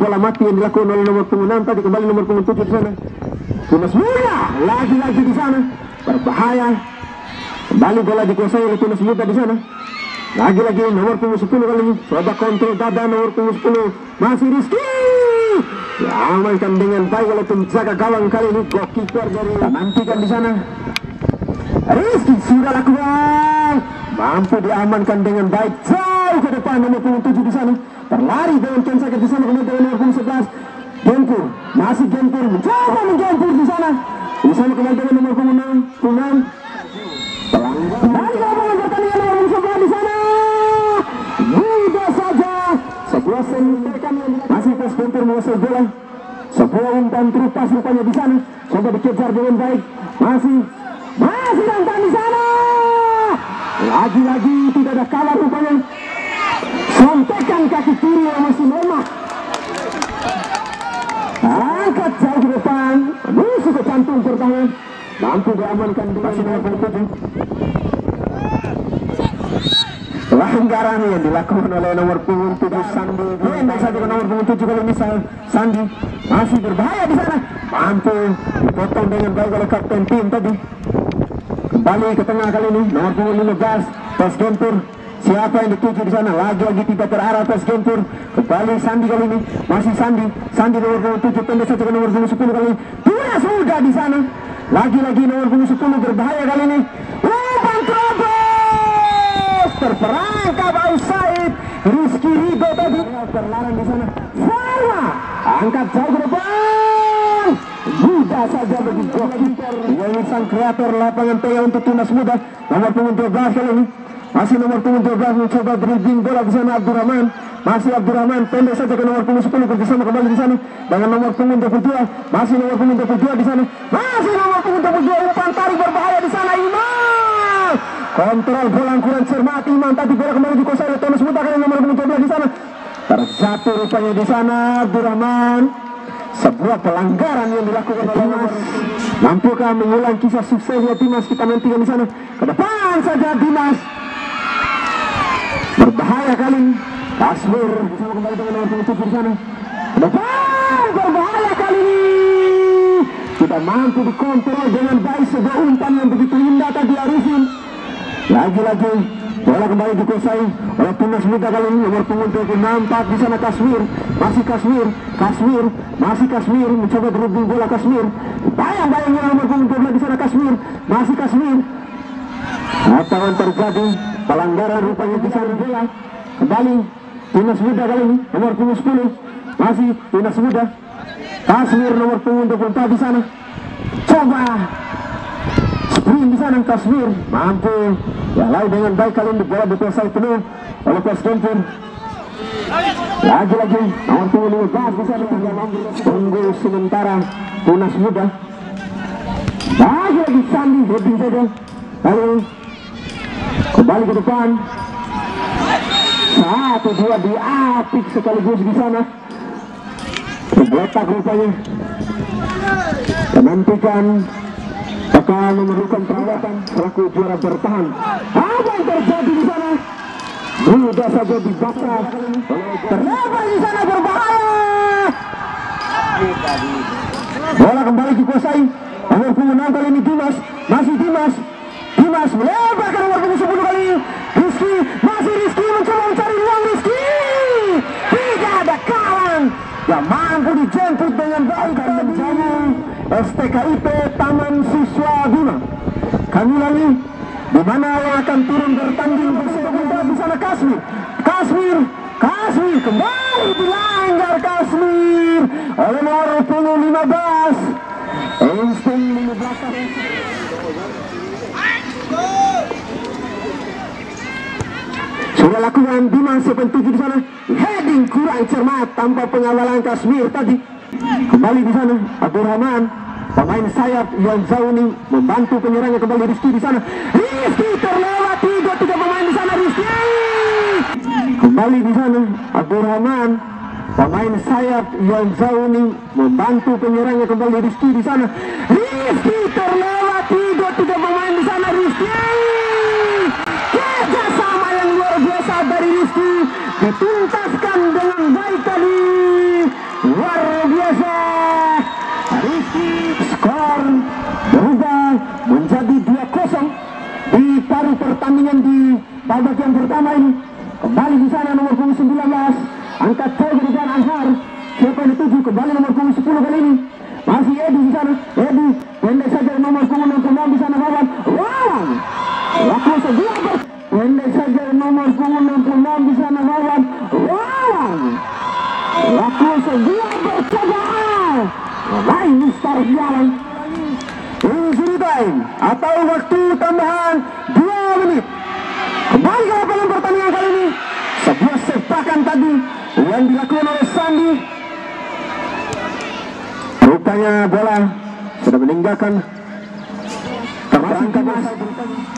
bola mati yang dilakukan oleh nomor punggung 6 tadi. Kembali nomor punggung 7 di sana. Tunas Muda lagi-lagi di sana berbahaya. Kembali bola dikuasai oleh Tunas Muda di sana. Lagi-lagi nomor punggung 10 kali ini coba kontrol dada nomor punggung 10 masih Rizky. Diamankan dengan baik oleh penjaga gawang kali ini goalkeeper dari nantikan di sana. Rizky sudah lakukan, mampu diamankan dengan baik jauh ke depan nomor punggung 7 di sana. Terlari dengan Ken Sakit di sana kemudian dengan nomor punggung 11 Gempur, masih Gempur mencoba menggempur di sana. Di sana kembali dengan nomor punggung 6. Kembali lapangan pertandingan nomor punggung 11 di sana. Mudah saja sebuah sentekan yang masih pas Gempur menguasai bola. Sebuah umpan terupas rupanya di sana. Coba dikejar dengan baik. Masih nonton di sana. Lagi-lagi tidak ada kalah rupanya. Sontekan kaki kiri yang masih lemah. Angkat jauh ke depan, menusuk ke jantung pertahanan. Mampu diamankan dengan nomor 7. Pelanggaran yang dilakukan oleh nomor punggung 7 Sandi. Pendek saja ke nomor punggung 7 kali ini Sandi masih berbahaya di sana. Mampu dipotong dengan baik oleh kapten tim tadi. Kembali ke tengah kali ini nomor punggung 15 Tes Gempur. Siapa yang dituju di sana? Lagi-lagi tidak terarah Tes Gempur. Kembali Sandi kali ini masih Sandi nomor punggung 7 pendek saja ke nomor punggung 10 kali ini. Tunas Muda di sana. Lagi-lagi nomor punggung 10 berbahaya kali ini. Umpan terobos terperangkap Said Rizky Rido tadi terlarang di sana. Sama angkat jauh ke depan. Mudah saja bagi goalkeeper yang sang kreator lapangan tengah untuk Tunas Muda nomor punggung 12 kali ini. Masih nomor punggung 12 mencoba dribbling bola di sana Abdurrahman. Masih Abdurrahman pendek saja ke nomor punggung 10 bersama kembali di sana dengan nomor punggung 22. Masih nomor punggung 22 di sana. Masih nomor punggung 22 umpan tarik berbahaya di sana Imam. Kontrol bola kurang cermat Imam tadi bola kembali dikuasai oleh Tunas Muda kali nomor punggung 12 di sana. Terjatuh rupanya di sana Abdurrahman. Sebuah pelanggaran yang dilakukan oleh Dimas. Mampukah mengulang kisah suksesnya Dimas? Kita nantikan di sana. Ke depan saja Dimas. Berbahaya kali Kasmir bersama kembali dengan nomor 7 di sana. Ke depan berbahaya kali ini. Tidak mampu dikontrol dengan baik sebuah umpan yang begitu indah tadi Arifin. Lagi-lagi bola kembali dikuasai oleh Tunas Muda kali ini nomor punggung 24 di sana Kasmir. Masih Kasmir mencoba dribbling bola Kasmir. Bayang-bayangnya nomor punggung 12 di sana Kasmir. Masih Kasmir. Apa yang terjadi? Pelanggaran rupanya di sana bola. Kembali Tunas Muda kali ini nomor punggung 10. Masih Tunas Muda. Kasmir nomor punggung 24 di sana. Coba sprint di sana Kasmir mampu lalu dengan baik kali ini bola dikuasai penuh oleh Tes Gempur. Lagi-lagi nomor punggung 15 di sana tunggu sementara Tunas Muda. Lagi-lagi Sandi lebih saja. Lalu kembali ke depan. 1-2 diapik sekaligus di sana. Terletak rupanya. Menantikan akan memerlukan perawatan selaku juara bertahan. Apa yang terjadi di sana? Mudah saja dibakar. Terlepas di sana berbahaya. Bola kembali dikuasai. Nomor punggung 6 kali ini Dimas. Masih Dimas melebar ke nomor punggung 10 kali ini. Rizky mencoba mencari ruang Rizky. Tidak ada kawan yang mampu dijemput dengan baik dan menjadi STKIP Taman Siswa Bima. Kami lagi di mana yang akan turun bertanding bersama di sana Kasmir kembali dilanggar Kasmir oleh nomor punggung 15. Insting di belakang. Sudah lakukan Dimas 7 di sana. Heading kurang cermat tanpa pengawalan Kasmir tadi. Kembali di sana Abdurrahman, pemain sayap yang jauh ini membantu penyerangnya kembali Rizky di sana. Rizky terlewati 2-3 pemain di sana Rizky. Kembali di sana Abdurrahman, pemain sayap yang jauh ini membantu penyerangnya kembali Rizky di sana. Rizky terlewati 2-3 pemain di sana Rizky. Kerjasama yang luar biasa dari Rizky dituntaskan dengan baik tadi. menjadi 2-0 di paruh pertandingan di babak yang pertama ini. Kembali di sana nomor punggung 19 angkat Togo dan Anhar. Siapa yang dituju? Kembali nomor punggung 10 kali ini. Masih Edi di sana. Edi pendek saja nomor punggung 66 di sana Wawan. Wawan. Lakukan sebuah pendek saja nomor punggung 66 di sana Wawan. Wawan. Lakukan sebuah percobaan. Lain Mister Jalan. Injury time atau waktu tambahan 2 menit. Kembali ke lapangan pertandingan kali ini. Sebuah sepakan tadi yang dilakukan oleh Sandi. Rupanya bola sudah meninggalkan terangkat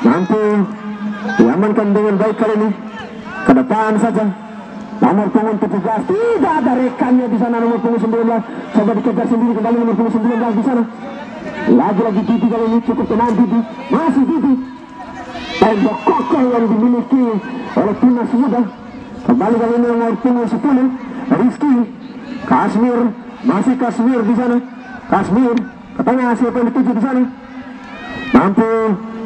mampu diamankan dengan baik kali ini. Ke depan saja. Nomor punggung 17 tidak ada rekannya di sana nomor punggung 19. Coba dikejar sendiri kembali nomor punggung 19 di sana. Lagi-lagi Didi kali ini cukup tenang Didi. Masih Didi. Tembok kokoh yang dimiliki oleh timnas muda. Kembali kali ini nomor punggung 10 Rizky Kasmir. Masih Kasmir di sana. Kasmir ke tengah, siapa yang dituju di sana. Mampu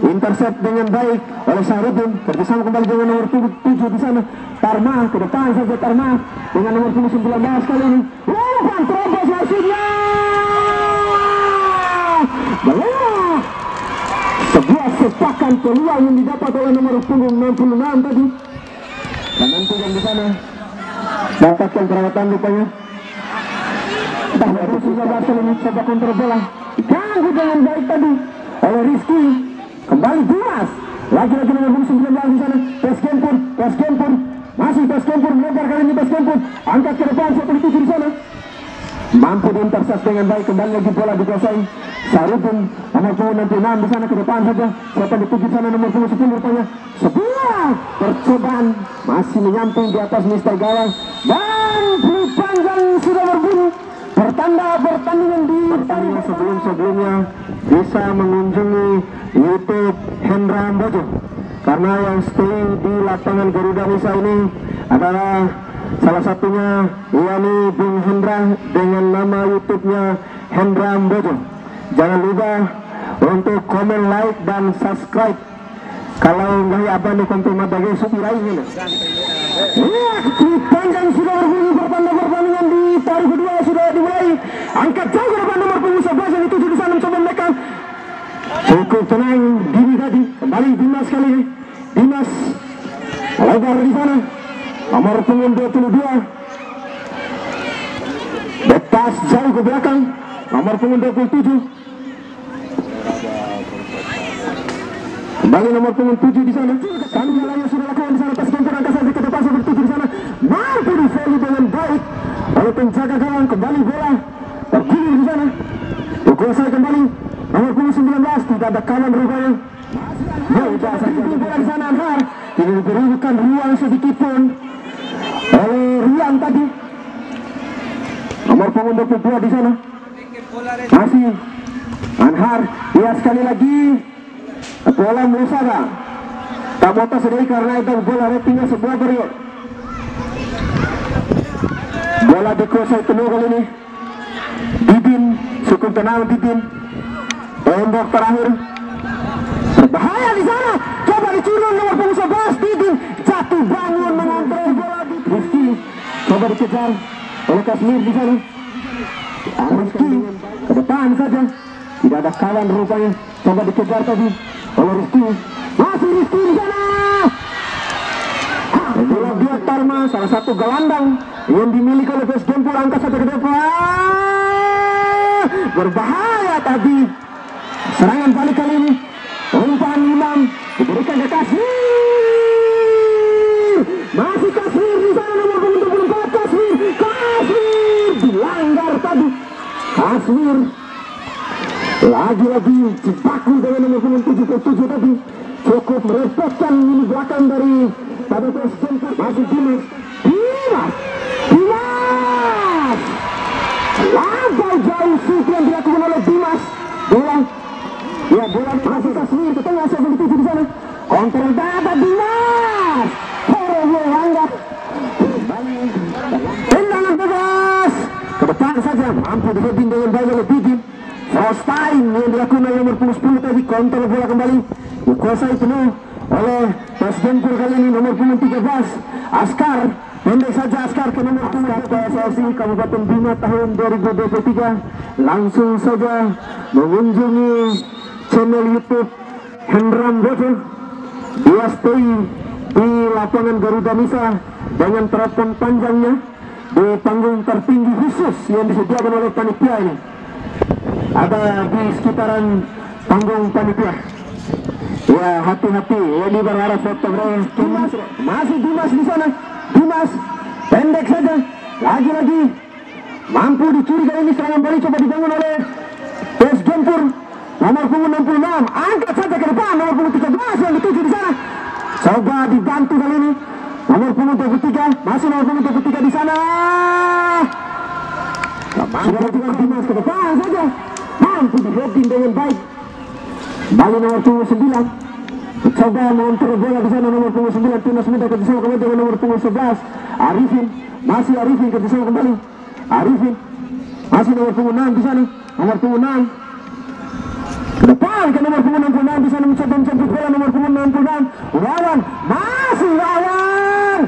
intercept dengan baik oleh Sahrudin. Kerjasama kembali dengan nomor 7 di sana. Tarma ke depan saja Tarma dengan nomor punggung 19 kali ini. Umpan terobos maksudnya. Belum. Sebuah sepakan peluang yang didapat oleh nomor punggung 66 tadi. Dan nanti yang di sana dapatkan perawatan rupanya. Baru sudah berhasil ini coba kontrol bola. Diganggu dengan baik tadi oleh Rizky. Kembali Dimas. Lagi-lagi nomor punggung 19 di sana. Peskempur. Masih Peskempur melebar kali ini Peskempur. Angkat ke depan siapa dituju di sana. Mampu diintercept dengan baik. Kembali lagi bola dikuasai Sarudin nomor punggung 66 di sana ke depan saja. Siapa dituju di sana nomor punggung 10 rupanya. Sebuah percobaan masih menyamping di atas Mister Gawang dan peluit panjang sudah berbunyi. Pertanda pertandingan di sebelumnya bisa mengunjungi YouTube Hendra Bojo karena yang stay di lapangan Garuda Nisa ini adalah salah satunya yakni Bung Hendra dengan nama YouTube-nya Hendra Bojo. Jangan lupa untuk komen, like dan subscribe. Kalau nggak abang di konten madage supirai ini. Iya, panjang sudah berbunyi pertanda pertandingan di paruh kedua sudah dimulai. Angkat jauh ke depan nomor punggung 11 yang dituju di sana mencoba mereka. Cukup tenang Dini tadi. Kembali Dimas kali ini. Dimas lebar di sana. Nomor punggung 22. Betas jauh ke belakang. Nomor punggung 27. Kembali nomor punggung 7 di sana. Kami yang sudah lakukan di sana. Peskempur angkat saja ke depan seperti 7 di sana. Mampu di-volley dengan baik oleh penjaga gawang. Kembali bola terguling di sana. Dikuasai kembali nomor punggung 19. Tidak ada kawan rupanya. Sudah saja bola di sana Anhar. Tidak diberikan ruang sedikit pun oleh Rian tadi. Nomor punggung 22 di sana. Masih Anhar. Dia sekali lagi bola Musara. Tak mau sedih karena itu bola ratingnya sebuah period. Bola dikuasai penuh kali ini. Didin cukup tenang Didin. Tembok terakhir. Berbahaya di sana. Coba dicurun nomor punggung 11 Didin jatuh bangun mengontrol bola di Rizky. Coba dikejar oleh Kasmir di sana. Rizky ke depan saja. Tidak ada kawan rupanya. Coba dikejar tadi oleh Rizky. Masih Rizky di sana. Bola dia Tarma, salah satu gelandang yang dimiliki oleh Peskempur. Angkat saja ke depan. Berbahaya tadi. Serangan balik kali ini. Umpan Imam diberikan ke Kasmir. Masih Kasmir di sana nomor 24 Kasmir. Dilanggar tadi. Kasmir lagi-lagi Cipaku dengan nomor 77 tadi. Cukup merepotkan ini belakang dari pada Peskempur. Masih Dimas. Lampau jauh shoot yang dilakukan oleh Dimas. Bola masih Kasmir ke tengah. Siapa yang dituju di sana. Kontrol dada Dimas. Anggat. Tendangan bebas ke depan saja. Mampu di heading dengan baik oleh Didin. Frostine yang dilakukan oleh nomor punggung 10 tadi, kontrol bola kembali dikuasai penuh oleh PES Gempur kali ini nomor punggung 13 Askar. Pendek saja Askar ke nomor punggung PSSI Kabupaten Bima tahun 2023. Langsung saja mengunjungi channel YouTube Hendram Bojo. Dia stay di lapangan Garuda Nisa dengan teropong panjangnya di panggung tertinggi khusus yang disediakan oleh panitia ini. Ada di sekitaran panggung panitia. Ya, hati-hati. Ini berharap foto Dimas. Masih Dimas di sana. Dimas pendek saja. Lagi-lagi mampu dicuri kali ini. Serangan balik coba dibangun oleh PES Gempur. Nomor punggung 66. Angkat saja ke depan. Nomor punggung 13 yang dituju di sana. Coba dibantu kali ini. Nomor punggung 23. Masih nomor punggung 23 di sana. Sudah dengan Dimas ke depan saja. Mampu di-heading dengan baik. Bali nomor punggung 9. Coba mengontrol bola di sana nomor punggung 9 Tunas Muda kerjasama kembali dengan nomor punggung 11 Arifin. Masih Arifin kerjasama kembali. Arifin masih nomor punggung 6 di sana. Nomor punggung 6 ke depan ke nomor punggung 66 di sana mencoba menjemput bola nomor punggung 66. Wawan masih Wawan.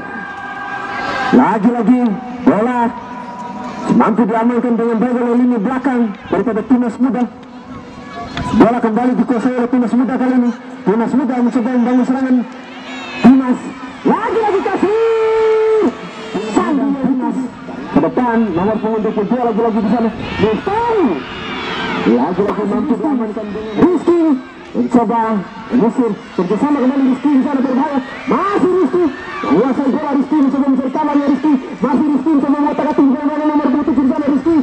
Lagi-lagi bola mampu diamankan dengan baik oleh lini belakang daripada Tunas Muda. Bola kembali dikuasai oleh Tunas Muda kali ini. Tunas Muda mencoba membangun serangan. Tunas lagi-lagi Kasir. Sandi Tunas ke depan nomor punggung 22 lagi-lagi di sana. Mustang lagi-lagi mampu diamankan dengan Rizky. Mencoba mengusir kerjasama kembali Rizky di sana berbahaya. Masih Rizky menguasai bola. Rizky mencoba mencari kamarnya Rizky. Masih Rizky mencoba mengotak-atik bola nomor 27 di sana. Rizky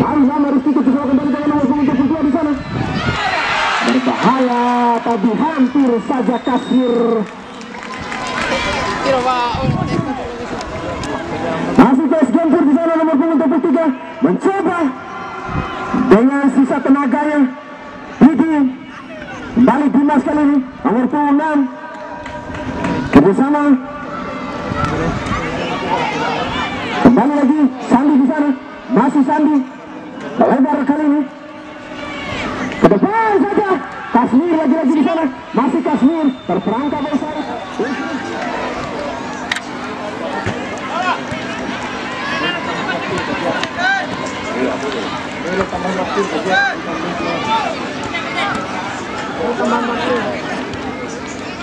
lama Rizky kerjasama kembali dengan nomor punggung 22 di sana. Berbahaya tadi hampir saja Kasir. Masih PES Gempur di sana nomor punggung 23 mencoba dengan sisa tenaganya. Didi kembali Dimas kali ini nomor punggung 6 kerjasama kembali lagi Sandi di sana. Masih Sandi lebar kali ini ke depan saja. Kasmir lagi-lagi di sana. Masih Kasmir terperangkap oleh saya.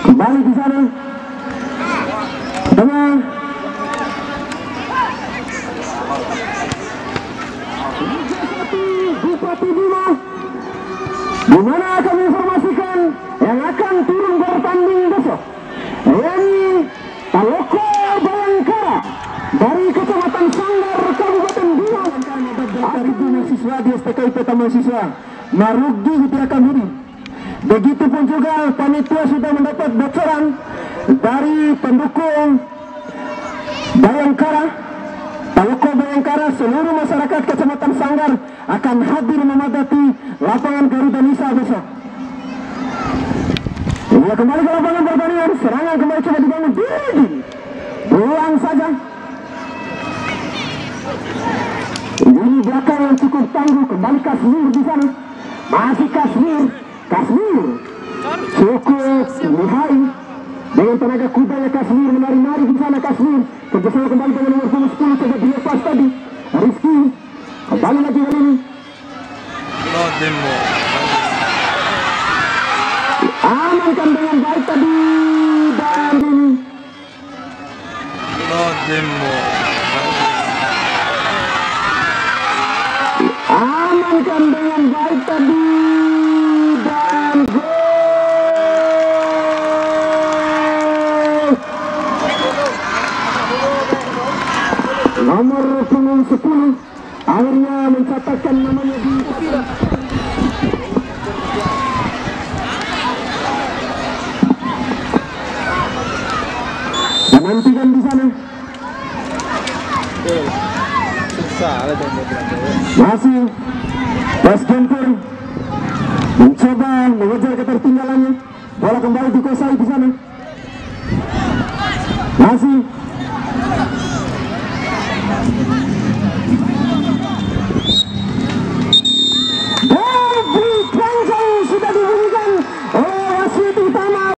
Kembali di sana dengan Bupati Bima, di mana kami informasikan yang akan turun bertanding besok yakni Taloko Bayangkara dari Kecamatan Sanggar Kabupaten Bima. Dari mahasiswa di STKIP Taman Siswa Marugi Hutiakan Budi. Begitupun juga panitia sudah mendapat bocoran dari pendukung Bayangkara, Taloko Bayangkara, seluruh masyarakat Kecamatan Sanggar akan hadir memadati lapangan Garuda Nisa besok. Ya, kembali ke lapangan pertandingan, serangan kembali coba dibangun. Buang saja. Ini belakang yang cukup tangguh, kembali Kasmir di sana. Masih Kasmir cukup lihai dengan tenaga kudanya. Kasmir menari-nari di sana. Kasmir kerjasama kembali dengan nomor 10 coba dilepas tadi. Rizky kembali lagi kali ini. Amankan dengan baik tadi dan ini. Amankan dengan baik tadi dan gol. Nomor punggung 10 akhirnya mencatatkan namanya di nantikan di sana. Masih PES Gempur mencoba mengejar ketertinggalannya. Bola kembali dikuasai di sana. Masih